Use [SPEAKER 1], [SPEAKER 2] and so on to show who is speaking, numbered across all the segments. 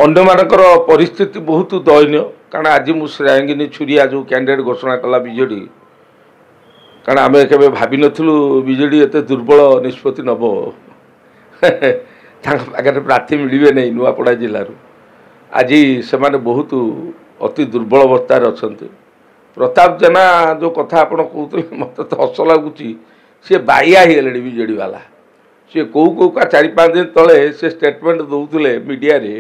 [SPEAKER 1] ଅନ୍ୟମାନଙ୍କର ପରିସ୍ଥିତି ବହୁତ ଦୟନୀୟ। କାରଣ ଆଜି ମୁଁ ଶ୍ରେୟାଙ୍ଗିନୀ ଛୁରିଆ ଯେଉଁ କ୍ୟାଣ୍ଡିଡେଟ୍ ଘୋଷଣା କଲା ବିଜେଡ଼ି, କାରଣ ଆମେ କେବେ ଭାବିନଥିଲୁ ବିଜେଡ଼ି ଏତେ ଦୁର୍ବଳ ନିଷ୍ପତ୍ତି ନେବ। ତାଙ୍କ ପାଖରେ ପ୍ରାର୍ଥୀ ମିଳିବେ ନାହିଁ ନୂଆପଡ଼ା ଜିଲ୍ଲାରୁ। ଆଜି ସେମାନେ ବହୁତ ଅତି ଦୁର୍ବଳ ଅବସ୍ଥାରେ ଅଛନ୍ତି। ପ୍ରତାପ ଜେନା ଯେଉଁ କଥା ଆପଣ କହୁଥିଲେ ମୋତେ ତ ହସ ଲାଗୁଛି। ସିଏ ବାଇଆ ହେଇଗଲେଣି ବିଜେଡ଼ି ବାଲା। ସିଏ କେଉଁ 4-5 ଦିନ ତଳେ ସେ ଷ୍ଟେଟମେଣ୍ଟ ଦେଉଥିଲେ ମିଡ଼ିଆରେ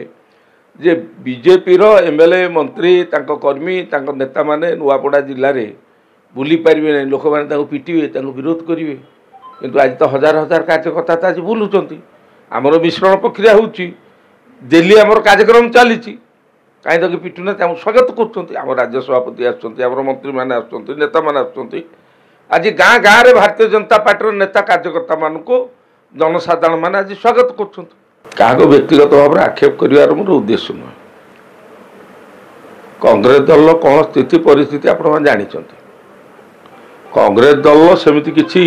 [SPEAKER 1] ଯେ ବିଜେପିର ଏମ୍ଏଲ୍ଏ ମନ୍ତ୍ରୀ ତାଙ୍କ କର୍ମୀ ତାଙ୍କ ନେତାମାନେ ନୂଆପଡ଼ା ଜିଲ୍ଲାରେ ବୁଲି ପାରିବେ ନାହିଁ, ଲୋକମାନେ ତାଙ୍କୁ ପିଟିବେ, ତାଙ୍କୁ ବିରୋଧ କରିବେ। କିନ୍ତୁ ଆଜି ତ ହଜାର ହଜାର କାର୍ଯ୍ୟକର୍ତ୍ତା ଆଜି ବୁଲୁଛନ୍ତି। ଆମର ମିଶ୍ରଣ ପ୍ରକ୍ରିୟା ହେଉଛି, ଡେଲି ଆମର କାର୍ଯ୍ୟକ୍ରମ ଚାଲିଛି, କାହିଁ ତାକୁ ପିଟୁନା, ତାଙ୍କୁ ସ୍ୱାଗତ କରୁଛନ୍ତି। ଆମ ରାଜ୍ୟ ସଭାପତି ଆସୁଛନ୍ତି, ଆମର ମନ୍ତ୍ରୀମାନେ ଆସୁଛନ୍ତି, ନେତାମାନେ ଆସୁଛନ୍ତି। ଆଜି ଗାଁ ଗାଁରେ ଭାରତୀୟ ଜନତା ପାର୍ଟିର ନେତା କାର୍ଯ୍ୟକର୍ତ୍ତାମାନଙ୍କୁ ଜନସାଧାରଣମାନେ ଆଜି ସ୍ୱାଗତ କରୁଛନ୍ତି। କାହାକୁ ବ୍ୟକ୍ତିଗତ ଭାବରେ ଆକ୍ଷେପ କରିବାର ମୋର ଉଦ୍ଦେଶ୍ୟ ନୁହେଁ। କଂଗ୍ରେସ ଦଳର କ'ଣ ସ୍ଥିତି ପରିସ୍ଥିତି ଆପଣମାନେ ଜାଣିଛନ୍ତି। କଂଗ୍ରେସ ଦଳ ସେମିତି କିଛି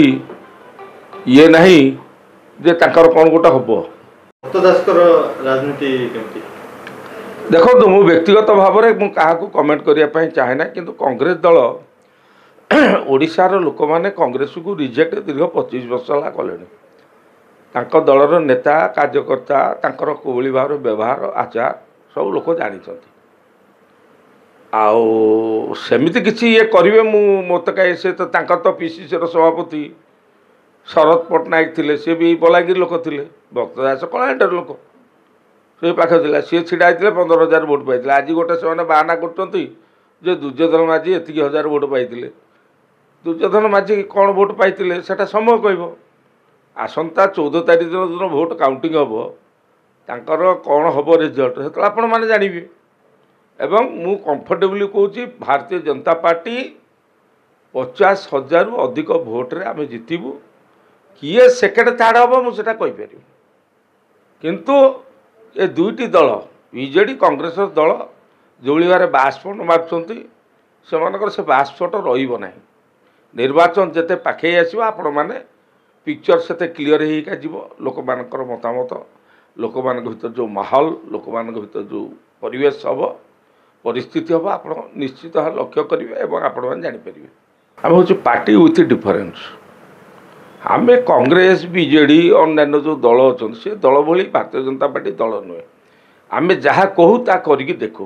[SPEAKER 1] ଇଏ ନାହିଁ ଯେ ତାଙ୍କର କ'ଣ ଗୋଟେ ହେବ।
[SPEAKER 2] ରାଜନୀତି କେମିତି
[SPEAKER 1] ଦେଖନ୍ତୁ, ମୁଁ ବ୍ୟକ୍ତିଗତ ଭାବରେ ମୁଁ କାହାକୁ କମେଣ୍ଟ କରିବା ପାଇଁ ଚାହେଁ ନା, କିନ୍ତୁ କଂଗ୍ରେସ ଦଳ ଓଡ଼ିଶାର ଲୋକମାନେ କଂଗ୍ରେସକୁ ରିଜେକ୍ଟ ଦୀର୍ଘ 25 ବର୍ଷ ହେଲା କଲେଣି। ତାଙ୍କ ଦଳର ନେତା କାର୍ଯ୍ୟକର୍ତ୍ତା ତାଙ୍କର କୋଭଳି ଭାବରେ ବ୍ୟବହାର ଆଚାର ସବୁ ଲୋକ ଜାଣିଛନ୍ତି। ଆଉ ସେମିତି କିଛି ଇଏ କରିବେ ମୋତେ କାହିଁ, ସେ ତ ତାଙ୍କର ତ ପିସିସିର ସଭାପତି ଶରଦ ପଟ୍ଟନାୟକ ଥିଲେ, ସିଏ ବି ବଲାଙ୍ଗୀର ଲୋକ ଥିଲେ, ଭକ୍ତ ଦାସ କଳାହାଣ୍ଡିର ଲୋକ, ସେ ପାଖରେ ଥିଲା, ସିଏ ଛିଡ଼ା ହେଇଥିଲେ 15,000 ଭୋଟ୍ ପାଇଥିଲେ। ଆଜି ଗୋଟେ ସେମାନେ ବାହାନା କରୁଛନ୍ତି ଯେ ଦୁର୍ଯ୍ୟୋଧନ ମାଝୀ ଏତିକି ହଜାର ଭୋଟ୍ ପାଇଥିଲେ। ଦୁର୍ଯ୍ୟୋଧନ ମାଝୀ କ'ଣ ଭୋଟ୍ ପାଇଥିଲେ ସେଇଟା ସମୟ କହିବ। ଆସନ୍ତା 14 ତାରିଖ ଦିନ ଭୋଟ୍ କାଉଣ୍ଟିଂ ହେବ, ତାଙ୍କର କ'ଣ ହେବ ରେଜଲ୍ଟ ସେତେବେଳେ ଆପଣମାନେ ଜାଣିବେ। ଏବଂ ମୁଁ କମ୍ଫର୍ଟେବଲି କହୁଛି ଭାରତୀୟ ଜନତା ପାର୍ଟି 50,000ରୁ ଅଧିକ ଭୋଟ୍ରେ ଆମେ ଜିତିବୁ। କିଏ ସେକେଣ୍ଡ ଥାର୍ଡ଼ ହେବ ମୁଁ ସେଇଟା କହିପାରିବି। କିନ୍ତୁ ଏ ଦୁଇଟି ଦଳ ବିଜେଡ଼ି କଂଗ୍ରେସର ଦଳ ଯେଉଁଭଳି ଭାବରେ ବାସ୍ଫୋଟ ମାରୁଛନ୍ତି, ସେମାନଙ୍କର ସେ ବାସ୍ଫୋଟ ରହିବ ନାହିଁ। ନିର୍ବାଚନ ଯେତେ ପାଖେଇ ଆସିବ ଆପଣମାନେ ପିକ୍ଚର ସେତେ କ୍ଲିଅର ହେଇକା ଯିବ। ଲୋକମାନଙ୍କର ମତାମତ, ଲୋକମାନଙ୍କ ଭିତରେ ଯେଉଁ ମାହୋଲ, ଲୋକମାନଙ୍କ ଭିତରେ ଯେଉଁ ପରିବେଶ ହେବ, ପରିସ୍ଥିତି ହେବ, ଆପଣ ନିଶ୍ଚିତ ଭାବେ ଲକ୍ଷ୍ୟ କରିବେ ଏବଂ ଆପଣମାନେ ଜାଣିପାରିବେ। ଆମେ ହେଉଛି ପାର୍ଟି ୱିଥ୍ ଡିଫରେନ୍ସ। ଆମେ କଂଗ୍ରେସ ବିଜେଡ଼ି ଅନ୍ୟାନ୍ୟ ଯେଉଁ ଦଳ ଅଛନ୍ତି ସେ ଦଳ ଭଳି ଭାରତୀୟ ଜନତା ପାର୍ଟି ଦଳ ନୁହେଁ। ଆମେ ଯାହା କହୁ ତାହା କରିକି ଦେଖୁ।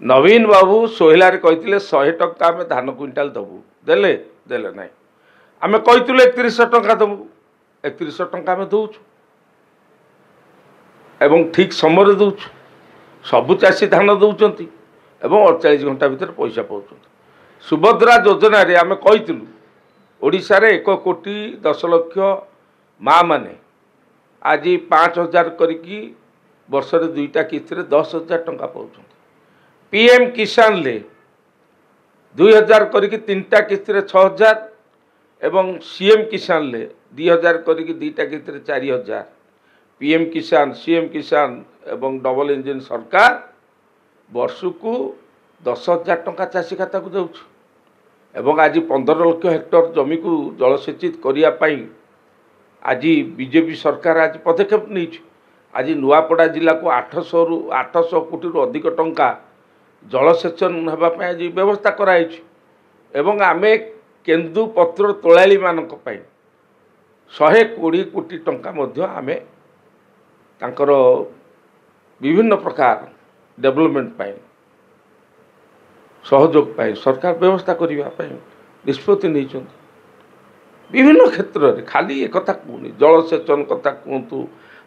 [SPEAKER 1] ନବୀନ ବାବୁ ସୋହେଲାରେ କହିଥିଲେ 100 ଟଙ୍କା ଆମେ ଧାନ କୁଇଣ୍ଟାଲ ଦେବୁ, ଦେଲେ ନାହିଁ। ଆମେ କହିଥିଲୁ 3100 ଟଙ୍କା ଦେବୁ, 3100 ଟଙ୍କା ଆମେ ଦେଉଛୁ ଏବଂ ଠିକ୍ ସମୟରେ ଦେଉଛୁ। ସବୁ ଚାଷୀ ଧାନ ଦେଉଛନ୍ତି ଏବଂ 48 ଘଣ୍ଟା ଭିତରେ ପଇସା ପାଉଛନ୍ତି। ସୁଭଦ୍ରା ଯୋଜନାରେ ଆମେ କହିଥିଲୁ ଓଡ଼ିଶାରେ 1,10,00,000 ମା ମାନେ ଆଜି 5,000 କରିକି ବର୍ଷରେ 2ଟା କିସ୍ତିରେ 10,000 ଟଙ୍କା ପାଉଛନ୍ତି। PM କିଷାନରେ 2,000 କରିକି 3ଟା କିସ୍ତିରେ 6,000 ଏବଂ CM କିଷାନରେ 2,000 କରିକି 2ଟା କିସ୍ତିରେ 4,000। PM କିଷାନ, CM କିଷାନ ଏବଂ ଡବଲ ଇଞ୍ଜିନ୍ ସରକାର ବର୍ଷକୁ 10,000 ଟଙ୍କା ଚାଷୀ ଖାତାକୁ ଦେଉଛି। ଏବଂ ଆଜି 15 ଲକ୍ଷ ହେକ୍ଟର ଜମିକୁ ଜଳସେଚିତ କରିବା ପାଇଁ ଆଜି ବିଜେପି ସରକାର ଆଜି ପଦକ୍ଷେପ ନେଇଛି। ଆଜି ନୂଆପଡ଼ା ଜିଲ୍ଲାକୁ 800 କୋଟିରୁ ଅଧିକ ଟଙ୍କା ଜଳସେଚନ ହେବା ପାଇଁ ଆଜି ବ୍ୟବସ୍ଥା କରାଯାଇଛି। ଏବଂ ଆମେ କେନ୍ଦୁପତ୍ର ତୋଳାଳିମାନଙ୍କ ପାଇଁ 120 କୋଟି ଟଙ୍କା ମଧ୍ୟ ଆମେ ତାଙ୍କର ବିଭିନ୍ନ ପ୍ରକାର ଡେଭଲପମେଣ୍ଟ ପାଇଁ ସହଯୋଗ ପାଇଁ ସରକାର ବ୍ୟବସ୍ଥା କରିବା ପାଇଁ ନିଷ୍ପତ୍ତି ନେଇଛନ୍ତି। ବିଭିନ୍ନ କ୍ଷେତ୍ରରେ ଖାଲି ଏକଥା କୁହନି, ଜଳସେଚନ କଥା କୁହନ୍ତୁ।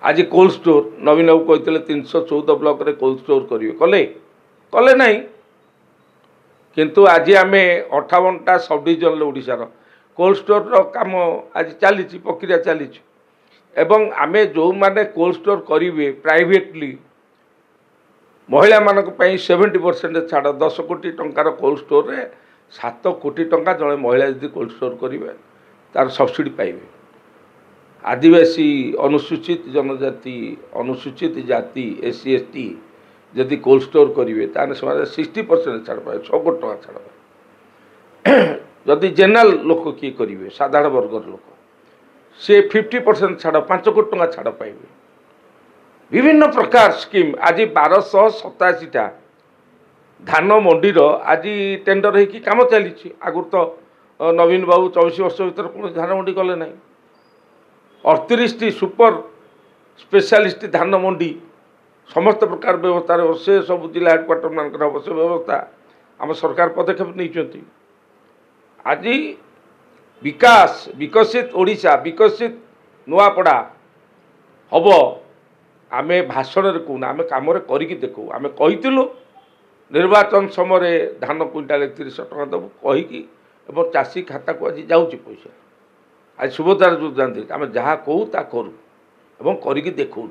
[SPEAKER 1] ଆଜି କୋଲ୍ଡ ଷ୍ଟୋର ନବୀନ ବାବୁ କହିଥିଲେ 314 ବ୍ଲକରେ କୋଲ୍ଡ ଷ୍ଟୋର କରିବେ, କଲେ ନାହିଁ। କିନ୍ତୁ ଆଜି ଆମେ 58ଟା ସବ୍ ଡିଭିଜନରେ ଓଡ଼ିଶାର କୋଲ୍ଡ ଷ୍ଟୋରର କାମ ଆଜି ଚାଲିଛି, ପ୍ରକ୍ରିୟା ଚାଲିଛି। ଏବଂ ଆମେ ଯେଉଁମାନେ କୋଲ୍ଡ ଷ୍ଟୋର କରିବେ ପ୍ରାଇଭେଟଲି, ମହିଳାମାନଙ୍କ ପାଇଁ 70% ଛାଡ଼। 10 କୋଟି ଟଙ୍କାର କୋଲ୍ଡ ଷ୍ଟୋରରେ 7 କୋଟି ଟଙ୍କା ଜଣେ ମହିଳା ଯଦି କୋଲ୍ଡ ଷ୍ଟୋର କରିବେ ତାର ସବସିଡ଼ି ପାଇବେ। ଆଦିବାସୀ, ଅନୁସୂଚିତ ଜନଜାତି, ଅନୁସୂଚିତ ଜାତି, SC ST ଯଦି କୋଲ୍ଡ ଷ୍ଟୋର କରିବେ ତାହେଲେ ସେମାନେ 60% ଛାଡ଼ ପାଇବେ, 6 କୋଟି ଟଙ୍କା ଛାଡ଼ ପାଇବେ। ଯଦି ଜେନେରାଲ ଲୋକ କିଏ କରିବେ, ସାଧାରଣ ବର୍ଗର ଲୋକ, ସେ 50% ଛାଡ଼, 5 କୋଟି ଟଙ୍କା ଛାଡ଼ ପାଇବେ। विभिन्न प्रकार स्कीम आज 1287टा धान मंडीर आज टेंडर होगी कम चली आगुरी तो नवीन बाबू 24 वर्ष भर कौन धान मंडी कले ना 38 सुपर स्पेशलिस्ट धान मंडी समस्त प्रकार व्यवस्था से सब जिला हेडक्वार्टर मान से व्यवस्था आम सरकार पदक्षेप नहीं आज विकास विकसित ओडिशा विकसित नुआपड़ा हम आम भाषण कहूना आम कम करके देखू आम कहीलु निर्वाचन समय धान क्विंटाल 3100 टका देवु कहीकि चाषी खाता को आज जाऊँच पैसा आज सुभद्रा योजना आम जहाँ कहू ता करूँ करके देखा